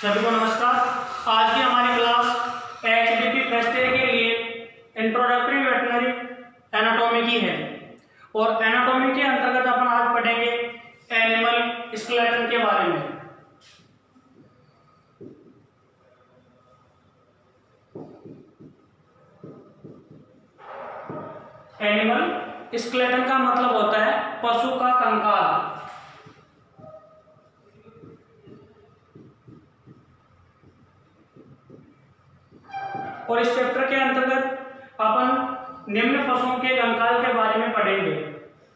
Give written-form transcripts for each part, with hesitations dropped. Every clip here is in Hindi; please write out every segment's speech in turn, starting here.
सभी को नमस्कार। आज की हमारी क्लास एचबीपी फर्स्ट ईयर के लिए इंट्रोडक्टरी वेटरनरी एनाटॉमी की है और एनाटॉमी के अंतर्गत अपन आज पढ़ेंगे एनिमल स्केलेटन के बारे में। एनिमल स्केलेटन का मतलब होता है पशु का कंकाल। और इस चैप्टर के अंतर्गत अपन निम्न पशुओं के कंकाल के बारे में पढ़ेंगे।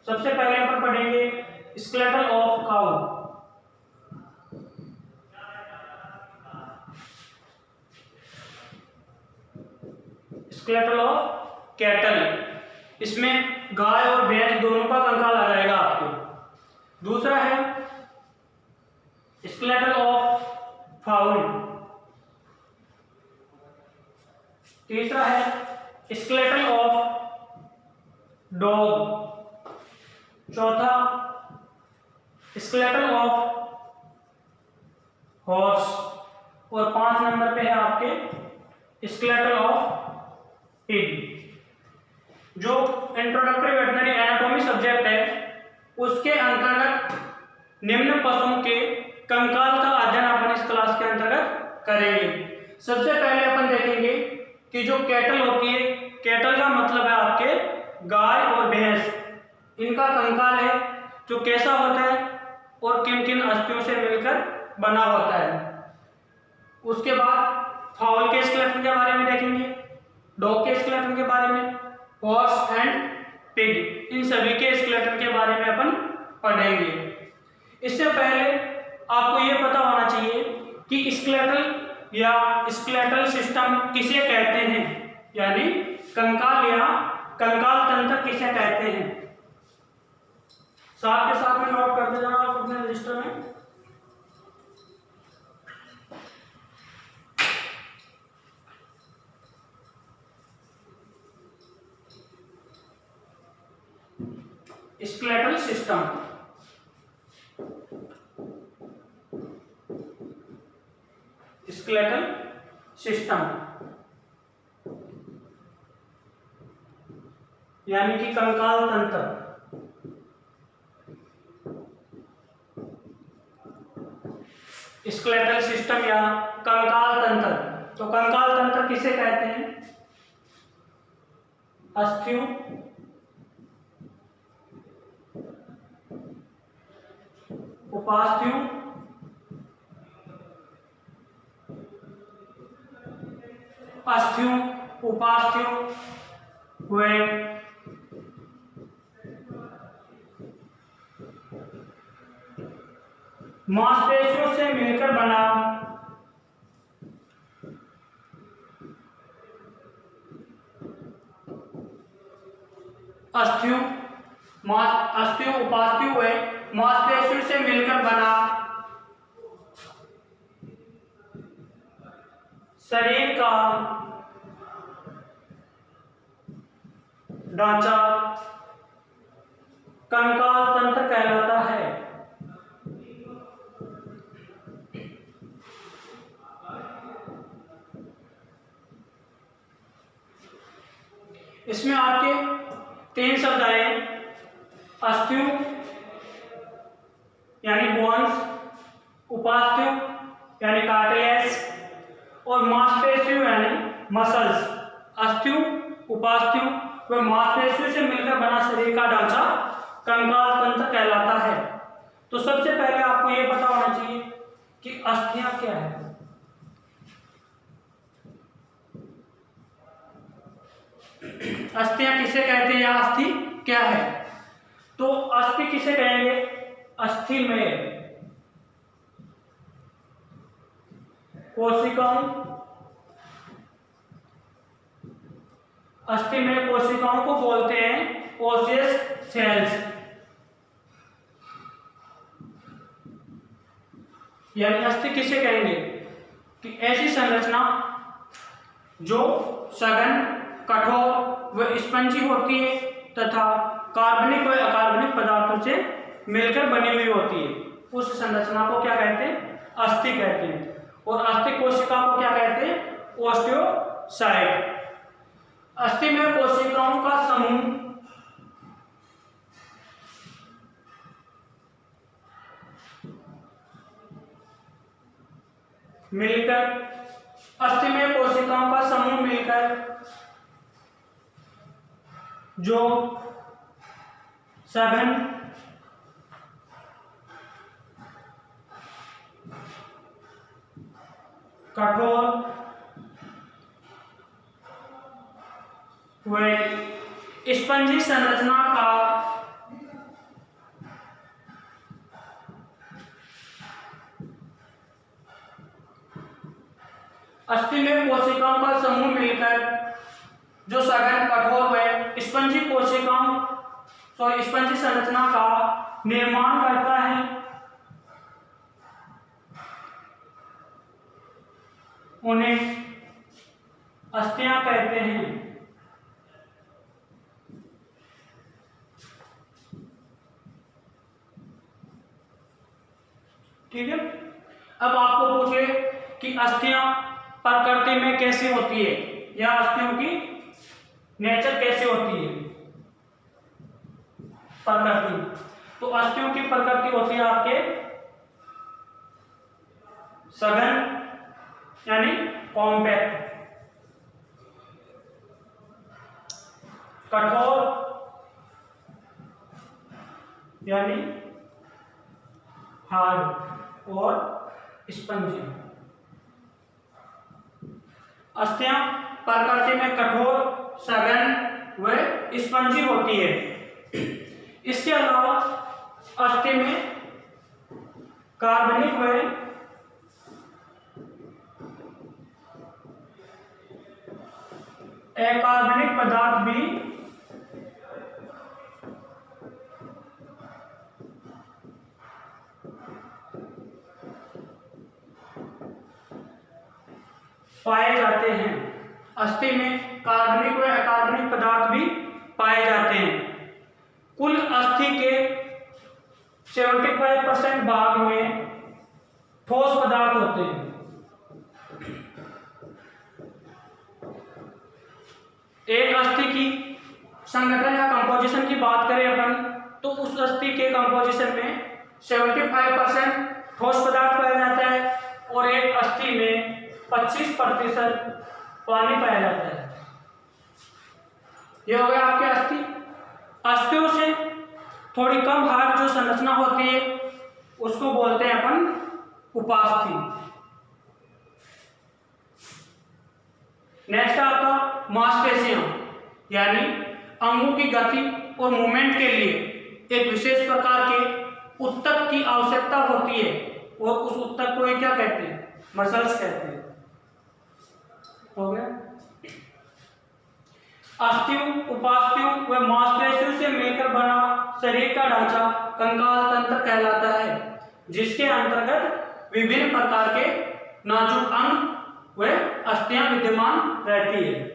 सबसे पहले अपन पढ़ेंगे skeletal of cow. Skeletal of cattle, इसमें गाय और भैंस दोनों का कंकाल आ जाएगा आपके। दूसरा है स्केलेटल ऑफ फाउल। तीसरा है स्केलेटल ऑफ डॉग। चौथा स्केलेटल ऑफ हॉर्स। और 5 नंबर पे है आपके स्केलेटल ऑफ पिग। जो इंट्रोडक्टरी वेटरनरी एनाटॉमी सब्जेक्ट है उसके अंतर्गत निम्न पशुओं के कंकाल का अध्ययन अपन इस क्लास के अंतर्गत करेंगे। सबसे पहले अपन देखेंगे कि जो कैटल होती है, कैटल का मतलब है आपके गाय और भैंस, इनका कंकाल है जो कैसा होता है और किन किन अस्थियों से मिलकर बना होता है। उसके बाद फाउल के स्केलेटन के बारे में देखेंगे, डॉग के स्केलेटन के बारे में, हॉर्स एंड पिग, इन सभी के स्केलेटन के बारे में अपन पढ़ेंगे। इससे पहले आपको ये पता होना चाहिए कि स्केलेटल या स्केलेटल सिस्टम किसे कहते हैं, यानी कंकाल या कंकाल तंत्र किसे कहते हैं। साथ के साथ में नोट करते जाना आप अपने रजिस्टर में। स्केलेटल सिस्टम, स्केलेटल सिस्टम यानी कि कंकाल तंत्र। स्केलेटल सिस्टम या कंकाल तंत्र, तो कंकाल तंत्र किसे कहते हैं? अस्थियों, उपास्थियों, अस्थियों, उपास्थियों व मांसपेशियों से मिलकर बना अस्थियों, अस्थियों, उपास्थियों व मांसपेशियों से मिलकर बना शरीर का ढांचा कंकाल तंत्र कहलाता है। इसमें आपके 3 शब्द आए, अस्थियों यानी बोन्स, उपास्थियों यानी कार्टिलेज और मांसपेशियों यानी मसल्स। अस्थियों, उपास्थियों व मांसपेशियों से मिलकर बना शरीर का ढांचा कंकाल तंत्र कहलाता है। तो सबसे पहले आपको यह पता होना चाहिए कि अस्थियां क्या है। अस्थियां किसे कहते हैं या अस्थि क्या है? तो अस्थि किसे कहेंगे? अस्थि में कोशिकाओं, अस्थि में कोशिकाओं को बोलते हैं ओसियस सेल्स, यानी अस्थि किसे कहेंगे कि ऐसी संरचना जो सघन, कठोर व स्पंजी होती है तथा कार्बनिक व अकार्बनिक पदार्थों से मिलकर बनी हुई होती है, उस संरचना को क्या कहते हैं? अस्थि कहते हैं। और अस्थि कोशिका को क्या कहते हैं? ओस्टियोसाइट। अस्थि में कोशिकाओं का समूह मिलकर, अस्थि में कोशिकाओं का समूह मिलकर जो सघन कठोर व स्पंजी संरचना का अस्थि में कोशिकाओं का समूह मिलकर जो सघन कठोर व स्पंजी स्पंजी संरचना का निर्माण करता है उन्हें अस्थियां कहते हैं। ठीक है। अब आपको पूछे कि अस्थियां प्रकृति में कैसी होती है या अस्थियों की नेचर कैसे होती है? प्रकृति, तो अस्थियों की प्रकृति होती है आपके सघन यानी कॉम्पैक्ट, कठोर यानी हार्ड और स्पंजी। अस्थियां प्रकृति में कठोर, सघन व स्पंजी होती है। इसके अलावा अस्थि में कार्बनिक व अकार्बनिक पदार्थ भी पाए जाते हैं। अस्थि में कार्बनिक व अकार्बनिक पदार्थ भी पाए जाते हैं। कुल अस्थि के 75% भाग में ठोस पदार्थ होते हैं। एक अस्थि की संगठन या कंपोजिशन की बात करें अपन, तो उस अस्थि के कंपोजिशन में 75% ठोस पदार्थ पाया जाता है और एक अस्थि में 25% पानी पाया जाता है। यह हो गया आपके अस्थि। अस्थियों से थोड़ी कम हार्ड जो संरचना होती है उसको बोलते हैं अपन उपास्थि। नेक्स्ट आपका मांसपेशियां, यानी अंगों की गति और मूवमेंट के लिए एक विशेष प्रकार के ऊतक की आवश्यकता होती है और उस ऊतक को क्या कहते हैं? मसल्स कहते हैं। हो गया। अस्थियों, उपास्थियों व मांसपेशियों से मिलकर बना शरीर का ढांचा कंकाल तंत्र कहलाता है, जिसके अंतर्गत विभिन्न प्रकार के नाजुक अंग व अस्थियां विद्यमान रहती है।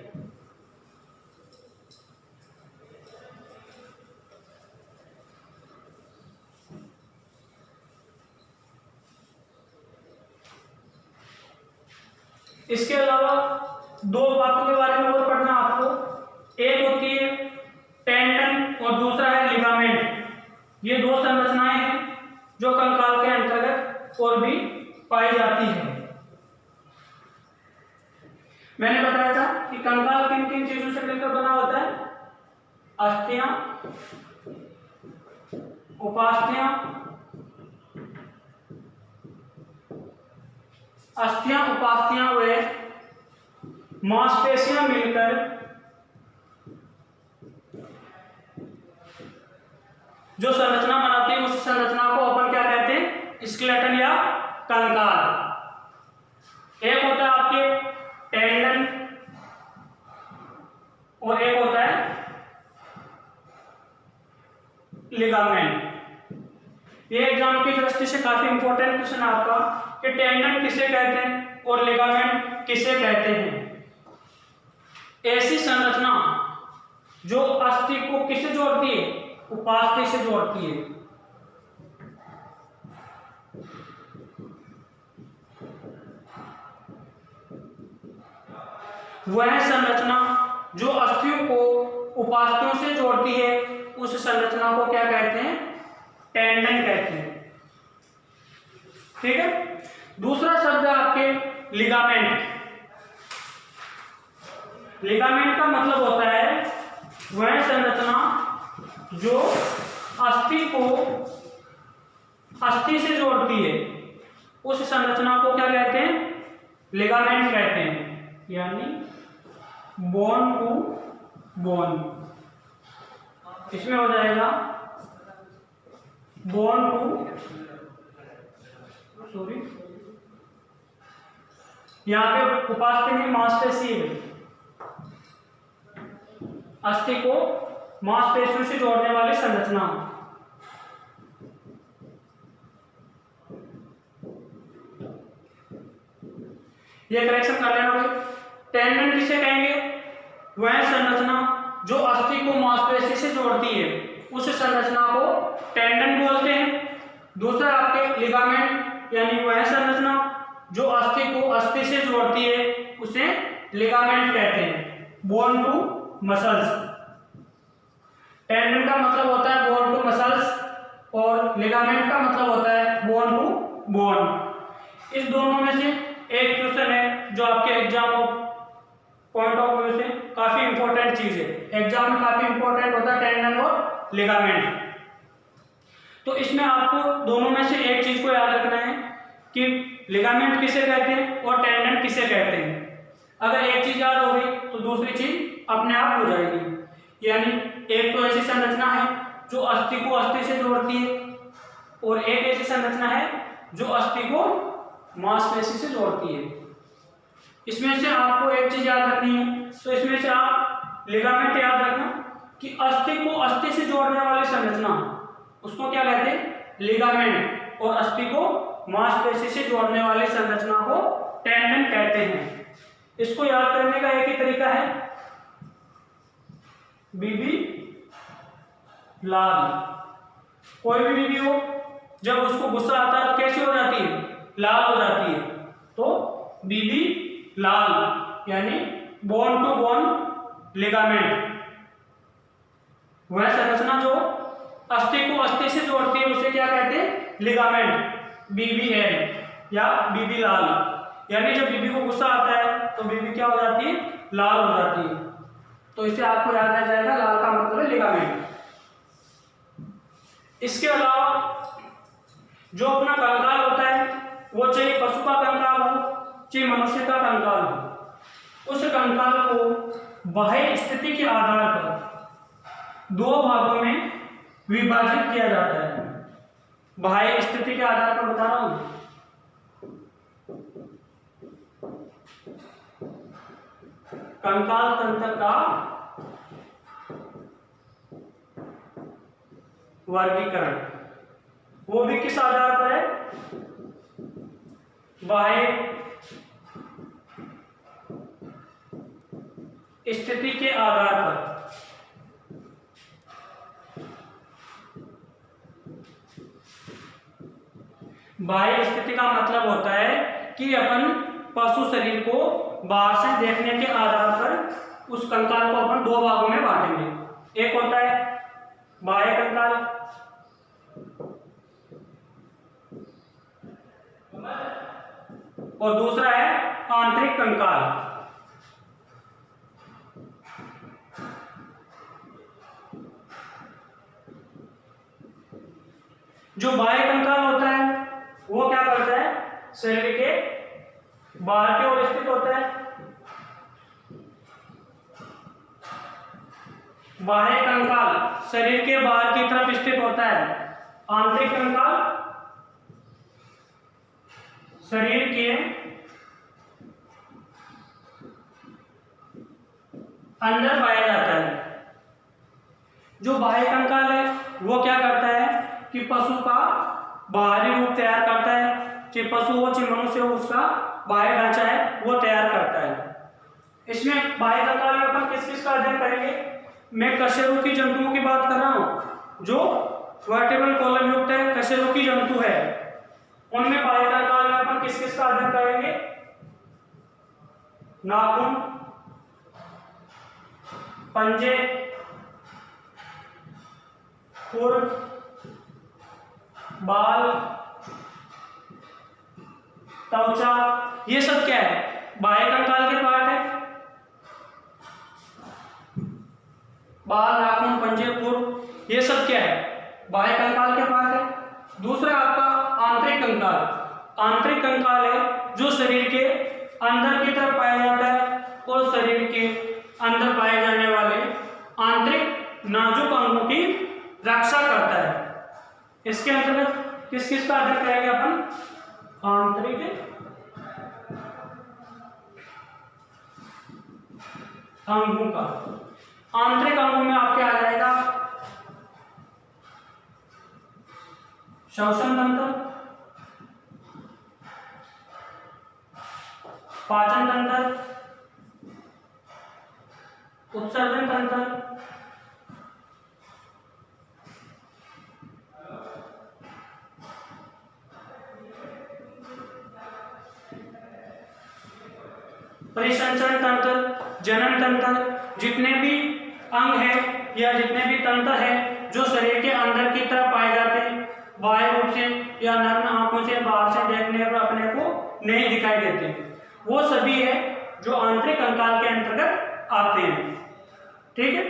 इसके अलावा दो बातों के बारे में और पढ़ना आपको। एक होती है टेंडन और दूसरा है लिगामेंट। ये दो संरचनाएं हैं जो कंकाल के अंतर्गत और भी पाई जाती है। मैंने बताया था कि कंकाल किन किन चीजों से मिलकर बना होता है? अस्थियां, उपास्थियां, उपास्थियां व मांसपेशियां मिलकर जो संरचना बनाती है उस संरचना को अपन क्या कहते हैं? स्केलेटन या कंकाल। एक होता है आपके टेंडन और एक होता है लिगामेंट। ये एग्जाम की दृष्टि से काफी इंपॉर्टेंट क्वेश्चन आपका कि टेंडन किसे कहते हैं और लिगामेंट किसे कहते हैं। ऐसी संरचना जो अस्थि को किससे जोड़ती है? उपास्थि से जोड़ती है। वह संरचना जो अस्थियों को उपास्थियों से जोड़ती है उस संरचना को क्या कहते हैं? टेंडन कहते हैं। ठीक है। दूसरा शब्द है आपके लिगामेंट। लिगामेंट का मतलब होता है वह संरचना जो अस्थि को अस्थि से जोड़ती है उस संरचना को क्या कहते हैं? लिगामेंट कहते हैं, यानी बोन टू बोन। इसमें हो जाएगा बोन टू यहाँ पे उपास्थि में मांसपेशी है, अस्थि को मांसपेशियों से जोड़ने वाली संरचना। ये करेक्शन कर लेना भाई। टेंडन किसे कहेंगे? वह संरचना जो अस्थि को मांसपेशी से जोड़ती है उस संरचना को टेंडन बोलते हैं। दूसरा आपके लिगामेंट, यानी वह संरचना जो अस्थि को अस्थि से जोड़ती है उसे लिगामेंट कहते हैं। Bone to muscles. टेंडन का मतलब होता है बोन टू मसल्स और लिगामेंट का मतलब होता है बोन टू बोन। इस दोनों में से एक क्वेश्चन है जो आपके एग्जाम पॉइंट ऑफ व्यू से काफी इंपॉर्टेंट चीज है। एग्जाम में काफी इंपॉर्टेंट होता है टेंडन और लिगामेंट। तो इसमें आपको दोनों में से एक चीज को याद रखना है कि लिगामेंट किसे कहते हैं और टेंडन किसे कहते हैं। अगर एक चीज याद हो गई तो दूसरी चीज अपने आप हो जाएगी। यानी एक तो ऐसी संरचना है जो अस्थि को अस्थि से जोड़ती है और एक ऐसी संरचना है जो अस्थि को मांसपेशी से जोड़ती है। इसमें से आपको एक चीज याद रखनी है, तो इसमें से आप लिगामेंट याद रखना कि अस्थि को अस्थि से जोड़ने वाली संरचना उसको क्या कहते हैं? लिगामेंट। और अस्थि को मांसपेशी से जोड़ने वाली संरचना को टेंडन कहते हैं। इसको याद करने का एक ही तरीका है, बीबी लाल। कोई भी बीबी हो, जब उसको गुस्सा आता है तो कैसी हो जाती है? लाल हो जाती है। तो बीबी लाल यानी बोन टू बोन लिगामेंट। वह संरचना जो अस्थि को अस्थि से जोड़ती है उसे क्या कहते हैं? लिगामेंट। BBL या बीबी लाल। यानी जब बीबी को गुस्सा आता है तो बीबी क्या हो जाती है? लाल हो जाती है। तो इसे आपको याद आ जाएगा, लाल का मतलब है लिगामेंट। इसके अलावा जो अपना कंकाल होता है वो चाहे पशु का कंकाल हो चाहे मनुष्य का कंकाल हो, उस कंकाल को बाह्य स्थिति के आधार पर दो भागों में विभाजित किया जाता है। बाह्य स्थिति के आधार पर बता रहा हूं। कंकाल तंत्र का वर्गीकरण, वो भी किस आधार पर है? बाह्य स्थिति के आधार पर। बाह्य स्थिति का मतलब होता है कि अपन पशु शरीर को बाहर से देखने के आधार पर उस कंकाल को अपन दो भागों में बांटेंगे। एक होता है बाह्य कंकाल और दूसरा है आंतरिक कंकाल। जो बाह्य कंकाल होता है वो क्या करता है? शरीर के बाहर की ओर स्थित होता है। बाह्य कंकाल शरीर के बाहर की तरफ स्थित होता है। आंतरिक कंकाल शरीर के अंदर पाया जाता है। जो बाह्य कंकाल है वो क्या करता है कि पशु का बाहरी रूप तैयार करता है, चाहे पशु हो चाहे मनुष्य हो, उसका बाह्य ढांचा है वो तैयार करता है। इसमें बाह्य कंकाल में अपन किस किस का अध्ययन करेंगे? मैं कशेरुकी जंतुओं की बात कर रहा हूं जो वर्टिब्रल कॉलम युक्त है, कशेरुकी जंतु है। उनमें बाह्य कंकाल में अपन किस किस का अध्ययन करेंगे? नाखून, पंजे, खुर, बाल, त्वचा, ये सब क्या है? बाह्य कंकाल के पार्ट है। बाल, नाखून, पंजे, खुर, ये सब क्या है? बाह्य कंकाल के पार्ट है। दूसरा आपका आंतरिक कंकाल। आंतरिक कंकाल है जो शरीर के अंदर की तरफ पाया जाता है और शरीर के अंदर पाए जाने वाले आंतरिक नाजुक अंगों की रक्षा करता है। इसके अंतर्गत किस किस का अध्ययन करेंगे अपन? आंतरिक अंगों का। आंतरिक अंगों में आपके आ जाएगा श्वसन तंत्र, पाचन तंत्र, उत्सर्जन तंत्र, परिसंचरण तंत्र, जनन तंत्र। जितने भी अंग है या जितने भी तंत्र है जो शरीर के अंदर की तरफ पाए जाते हैं, बाह्य रूप से या नग्न आंखों से बाहर से देखने पर अपने को नहीं दिखाई देते, वो सभी है जो आंतरिक कंकाल के अंतर्गत आते हैं। ठीक है,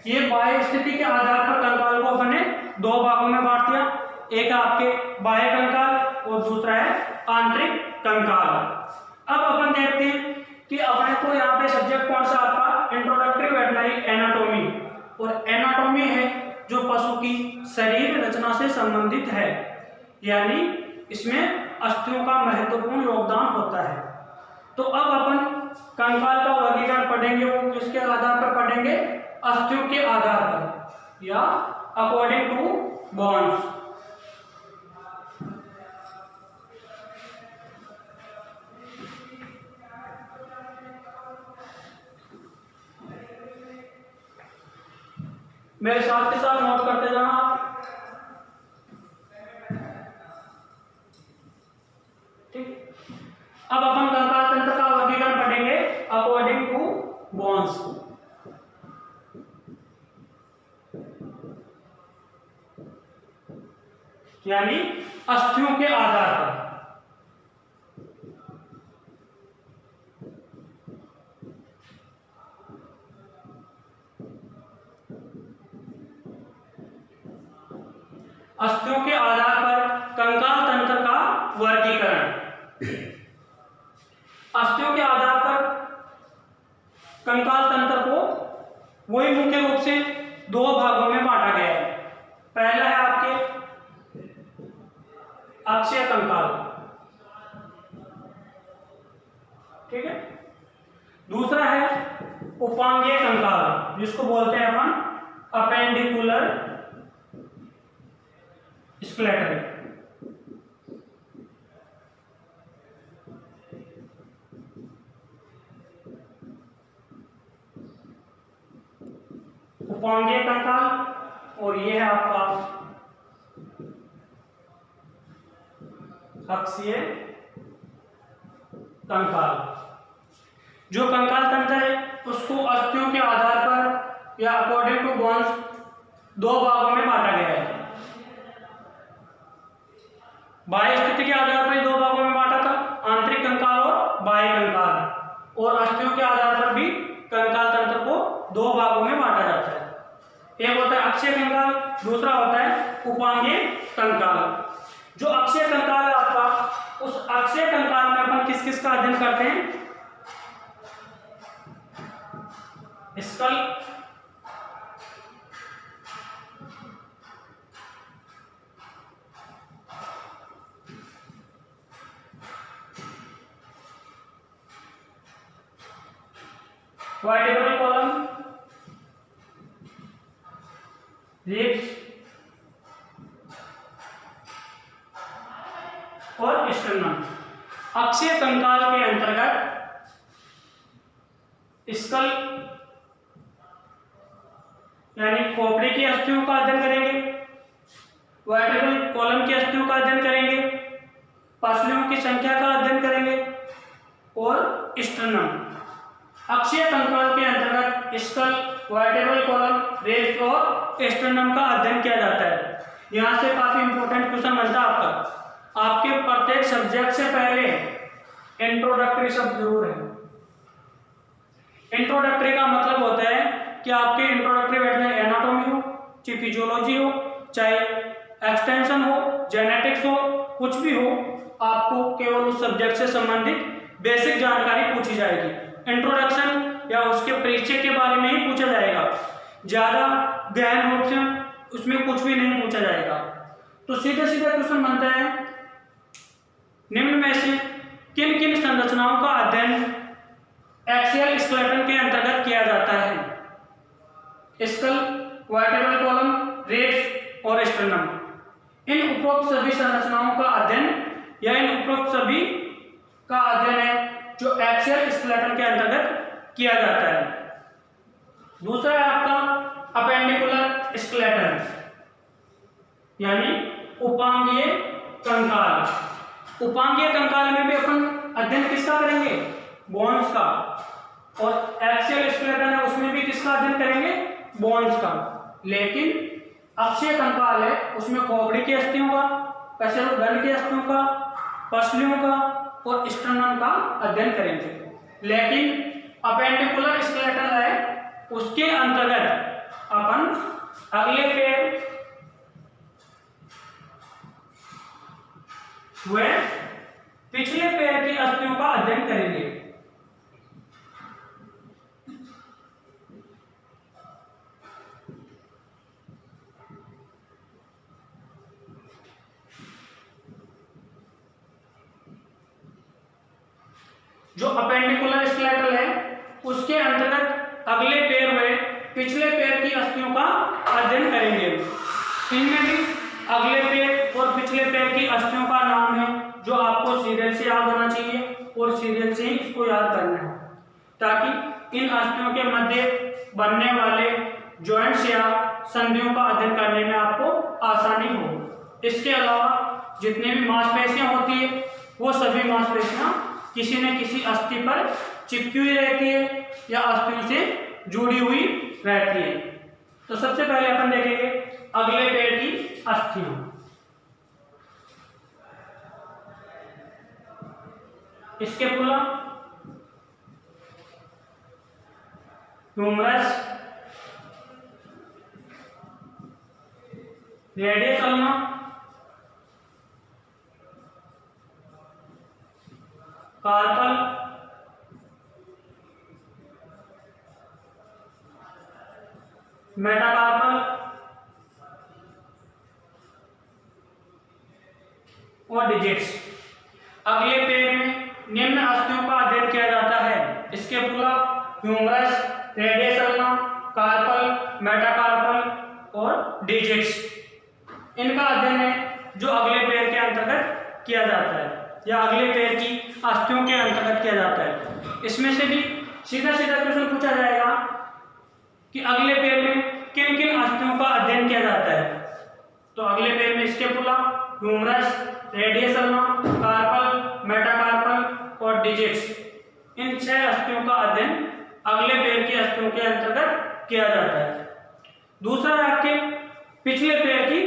ये बाह्य स्थिति के आधार पर कंकाल को अपन ने दो भागों में बांट दिया। एक आपके बाह्य कंकाल और दूसरा है आंतरिक कंकाल। अब अपन देखते हैं कि अपने को यहाँ पे सब्जेक्ट कौन सा आपका? Introductory veterinary anatomy. और एनाटॉमी है जो पशु की शरीर रचना से संबंधित है, यानी इसमें अस्थियों का महत्वपूर्ण योगदान होता है। तो अब अपन कंकाल का वर्गीकरण पढ़ेंगे, वो किसके आधार पर पढ़ेंगे? अस्थियों के आधार पर या अकॉर्डिंग टू बोन्स। मेरे साथ के साथ नोट करते जाना आप। ठीक, अब अपन कंकाल तंत्र का वर्गीकरण पढ़ेंगे अकॉर्डिंग टू बोन्स। यानी अस्थियों के आधार पर। अस्थियों के आधार पर कंकाल तंत्र का वर्गीकरण। अस्थियों के आधार पर कंकाल तंत्र को वही मुख्य रूप से दो भागों में बांटा गया है। पहला है आपके अक्षीय कंकाल, ठीक है। दूसरा है उपांगीय कंकाल, जिसको बोलते हैं अपन अपेंडिकुलर स्केलेटन। उपांगीय कंकाल और ये है आपका अक्षीय कंकाल। जो कंकाल तंत्र है उसको अस्थियों के आधार पर या अकॉर्डिंग टू बोन्स दो भागों में बांटा गया है। बाह्य स्थिति के आधार पर दो भागों में बांटा था, आंतरिक कंकाल और बाह्य कंकाल। और अस्थियों के आधार पर भी कंकाल तंत्र को दो भागों में बांटा जाता है। एक होता है अक्षीय कंकाल, दूसरा होता है उपांगीय कंकाल। जो अक्षीय कंकाल है आपका, उस अक्षीय कंकाल में अपन किस किस का अध्ययन करते हैं? स्कल, वर्टिब्रल कॉलम, रिब्स और स्टर्नम। अक्षीय कंकाल के अंतर्गत स्कल यानी खोपड़ी की अस्थियों का अध्ययन करेंगे, वर्टिब्रल कॉलम की अस्थियों का अध्ययन करेंगे, पसलियों की संख्या का अध्ययन करेंगे और स्टर्नम अक्षीय कंकाल के अंतर्गत स्कल, वर्टेब्रल कॉलम, रेब्स और स्टर्नम का अध्ययन किया जाता है। यहाँ से काफी इंपॉर्टेंट क्वेश्चन बनता है आपका। आपके प्रत्येक सब्जेक्ट से पहले इंट्रोडक्टरी शब्द जरूर है। इंट्रोडक्टरी का मतलब होता है कि आपके इंट्रोडक्टरी बैठने एनाटॉमी हो, चाहे फिजियोलॉजी हो, चाहे एक्सटेंशन हो, जेनेटिक्स हो, कुछ भी हो, आपको केवल उस सब्जेक्ट से संबंधित बेसिक जानकारी पूछी जाएगी। इंट्रोडक्शन या उसके परिचय के बारे में ही पूछा जाएगा, ज्यादा गहन रूप से उसमें कुछ भी नहीं पूछा जाएगा। तो सीधे सीधे क्वेश्चन बनता है, निम्न में से किन किन संरचनाओं का अध्ययन एक्सियल स्केलेटन के अंतर्गत किया जाता है? स्कल, वर्टेब्रल कॉलम, रेब्स और स्टर्नम। इन उपरोक्त सभी संरचनाओं का अध्ययन या इन उपरोक्त सभी का अध्ययन है जो एक्सियल स्केलेटन के अंतर्गत किया जाता है। दूसरा है आपका अपेंडिकुलर स्केलेटन यानी उपांगीय कंकाल। उपांगीय कंकाल में भी अपन अध्ययन किसका करेंगे? बोन्स का। और एक्सियल स्केलेटन है उसमें भी किसका अध्ययन करेंगे? बोन्स का। लेकिन अक्षीय कंकाल है उसमें खोपड़ी की अस्थियों का, कशेरुकगण की अस्थियों का, पसलियों का और स्टर्नम का अध्ययन करेंगे। लेकिन अपेंडिकुलर स्केलेटन है उसके अंतर्गत अपन अगले पैर व पिछले पैर की अस्थियों का अध्ययन करेंगे। जो अपेंडिकुलर स्केलेटन है उसके अंतर्गत अगले पैर व पिछले पैर की अस्थियों का अध्ययन करेंगे। इनमें भी अगले पैर और पिछले पैर की अस्थियों का नाम है जो आपको सीरियल से याद होना चाहिए और सीरियल से ही इसको याद करना है ताकि इन अस्थियों के मध्य बनने वाले जॉइंट्स या संधियों का अध्ययन करने में आपको आसानी हो। इसके अलावा जितने भी मांसपेशियां होती है वो सभी मांसपेशियां किसी न किसी अस्थि पर चिपकी हुई रहती है या अस्थियों से जुड़ी हुई रहती है। तो सबसे पहले अपन देखेंगे अगले पैर की अस्थियां। Scapula, humerus, radius ulna, carpal, metacarpal और डिजिट्स। अगले पैर में निम्न अस्थियों का अध्ययन किया जाता है: scapula, humerus, radius ulna, carpal, metacarpal और डिजिट्स। इनका अध्ययन है जो अगले पैर के अंतर्गत किया जाता है या अगले पैर की अस्थियों के अंतर्गत किया जाता है। इसमें से भी सीधा सीधा क्वेश्चन पूछा जाएगा कि अगले पैर में किन किन अस्थियों का अध्ययन किया जाता है। तो अगले पैर में scapula, humerus, radius ulna, carpal, metacarpal और डिजिट्स। इन 6 अस्थियों का अध्ययन अगले पैर की अस्थियों के अंतर्गत किया जाता है। दूसरा है आपके पिछले पैर की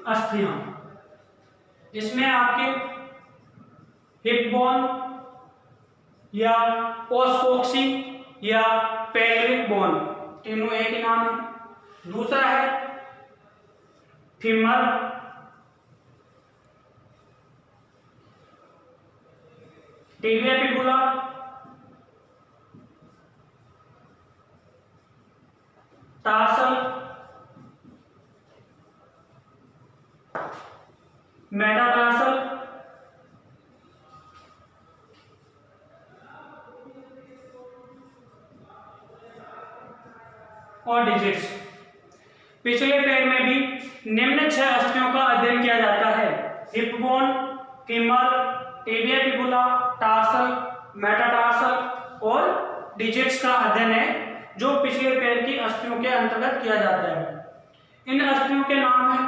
अस्थियां। इसमें आपके हिप बोन या ओस्कोक्सी या पेल्विक बोन, तीनों एक ही नाम है। दूसरा है femur, tibia fibula, tarsal, metatarsal और डिजिट्स। पिछले पैर में भी निम्न 6 अस्थियों का अध्ययन किया जाता है: hip bone, femur, tibia fibula, tarsal, metatarsal और डिजिट्स का अध्ययन है जो पिछले पैर की अस्थियों के अंतर्गत किया जाता है। इन अस्थियों के नाम है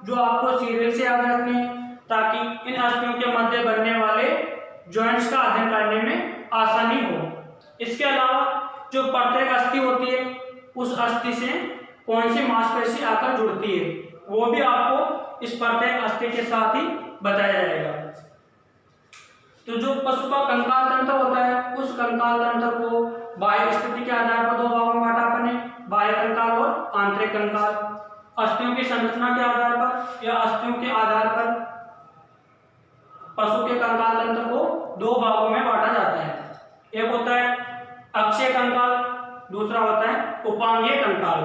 जो आपको सीरियल से याद रखने हैं ताकि इन अस्थियों के मध्य बनने वाले जॉइंट्स का अध्ययन करने में आसानी हो। इसके अलावा जो प्रत्येक अस्थि होती है उस अस्थि से कौन सी मांसपेशी आकर जुड़ती है वो भी आपको इस प्रत्येक अस्थि के साथ ही बताया जाएगा। तो जो पशु का कंकाल तंत्र होता है उस कंकाल तंत्र को बाह्य स्थिति के आधार पर दो भागों में बांटा अपन ने, बाह्य कंकाल और आंतरिक कंकाल। अस्थियों की संरचना के आधार पर या अस्थियों के आधार पर पशु के कंकाल तंत्र को दो भागों में बांटा जाता है। एक होता है अक्षीय कंकाल, दूसरा होता है उपांगीय कंकाल।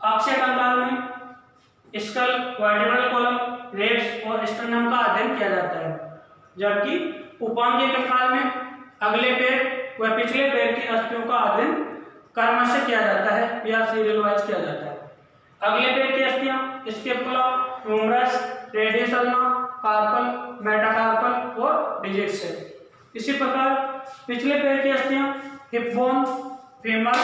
अक्षीय कंकाल में स्कल, वर्टिब्रल कॉलम, रेब्स और स्टर्नम का अध्ययन किया जाता है, जबकि उपांगीय कंकाल में अगले पैर व पिछले पैर की अस्थियों का अध्ययन क्रमशः किया जाता है या सीरियल वाइज किया जाता है। अगले पैर की अस्थियां scapula, humerus, radius ulna, carpal, metacarpal और डिजिट्स है। इसी प्रकार पिछले पैर की अस्थियां hip bone, femur,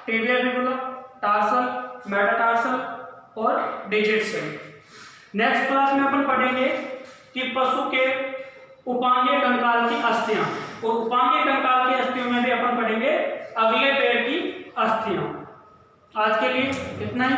tibia fibula, tarsal, metatarsal और डिजिट्स है। नेक्स्ट क्लास में अपन पढ़ेंगे कि पशु के उपांगीय कंकाल की अस्थियां, और उपांगीय कंकाल की अस्थियों में भी अपन पढ़ेंगे अगले पैर की अस्थियां। आज के लिए इतना ही।